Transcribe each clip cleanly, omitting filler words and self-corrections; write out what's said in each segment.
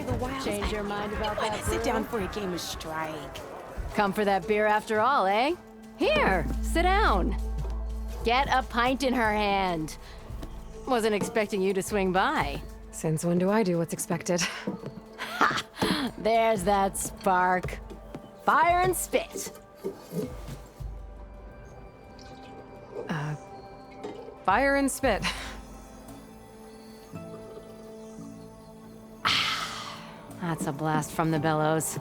brave the wilds. Change your mind about that Sit brew? down for a game of strike. Come for that beer after all, eh? Here, sit down. Get a pint in her hand. Wasn't expecting you to swing by. Since when do I do what's expected? Ha! There's that spark. Fire and spit. Fire and spit. That's a blast from the bellows.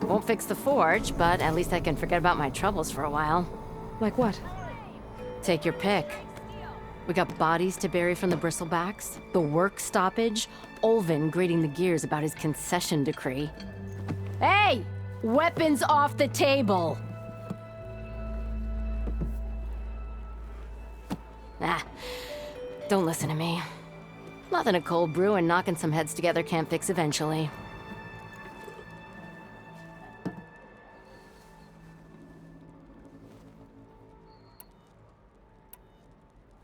Won't fix the forge, but at least I can forget about my troubles for a while. Like what? Take your pick. We got bodies to bury from the bristlebacks, the work stoppage, Olvin grating the gears about his concession decree. Hey! Weapons off the table! Ah, don't listen to me. Nothing a cold brew and knocking some heads together can't fix eventually.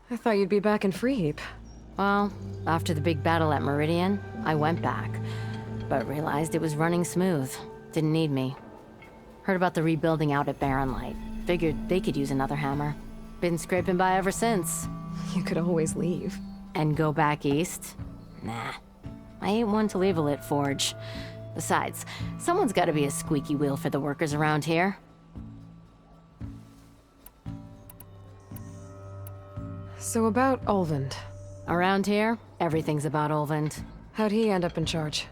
I thought you'd be back in Freeheap. Well, after the big battle at Meridian, I went back, but realized it was running smooth. Didn't need me. Heard about the rebuilding out at Barren Light. Figured they could use another hammer. Been scraping by ever since. You could always leave. And go back east? Nah. I ain't one to leave a lit forge. Besides, someone's gotta be a squeaky wheel for the workers around here. So about Olvend. Around here, everything's about Olvend. How'd he end up in charge?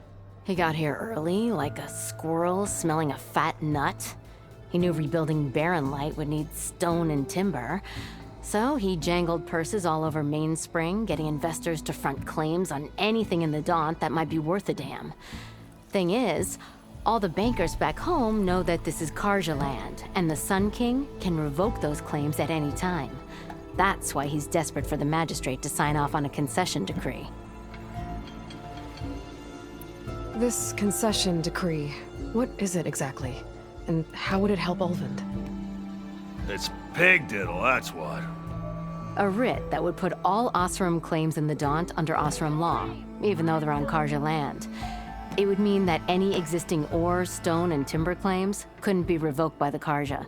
He got here early, like a squirrel smelling a fat nut. He knew rebuilding Barren Light would need stone and timber. So he jangled purses all over Mainspring, getting investors to front claims on anything in the Daunt that might be worth a damn. Thing is, all the bankers back home know that this is Karja land, and the Sun King can revoke those claims at any time. That's why he's desperate for the magistrate to sign off on a concession decree. This concession decree, what is it exactly? And how would it help Olvend? It's pig diddle, that's what. A writ that would put all Osram claims in the Daunt under Osram law, even though they're on Karja land. It would mean that any existing ore, stone, and timber claims couldn't be revoked by the Karja.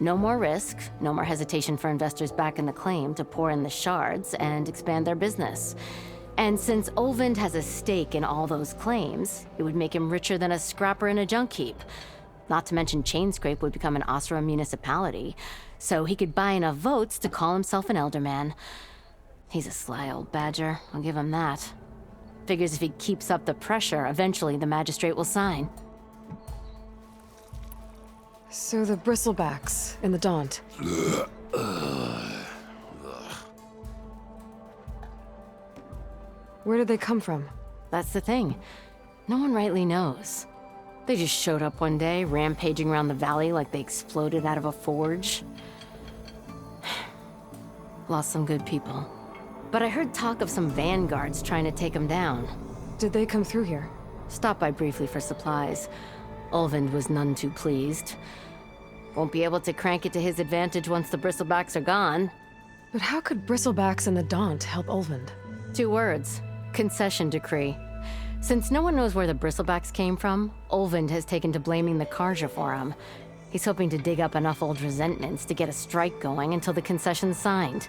No more risk, no more hesitation for investors back in the claim to pour in the shards and expand their business. And since Olvend has a stake in all those claims, it would make him richer than a scrapper in a junk heap. Not to mention Chainscrape would become an Osram municipality, so he could buy enough votes to call himself an elderman. He's a sly old badger, I'll give him that. Figures if he keeps up the pressure, eventually the magistrate will sign. So the bristlebacks in the Daunt. Where did they come from? That's the thing. No one rightly knows. They just showed up one day, rampaging around the valley like they exploded out of a forge. Lost some good people. But I heard talk of some vanguards trying to take them down. Did they come through here? Stopped by briefly for supplies. Olvend was none too pleased. Won't be able to crank it to his advantage once the bristlebacks are gone. But how could bristlebacks in the Daunt help Olvend? 2 words. Concession decree. Since no one knows where the bristlebacks came from, Olvend has taken to blaming the Karja for them. He's hoping to dig up enough old resentments to get a strike going until the concession's signed.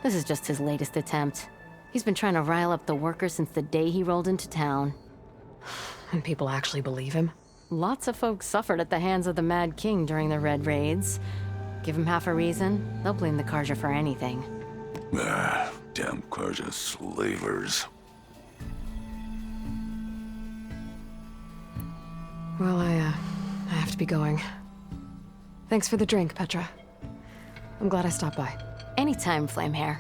This is just his latest attempt. He's been trying to rile up the workers since the day he rolled into town. And people actually believe him? Lots of folks suffered at the hands of the Mad King during the Red Raids. Give him half a reason, they'll blame the Karja for anything. Ah, damn Karja slavers. Well, I have to be going. Thanks for the drink, Petra. I'm glad I stopped by. Anytime, Flamehair.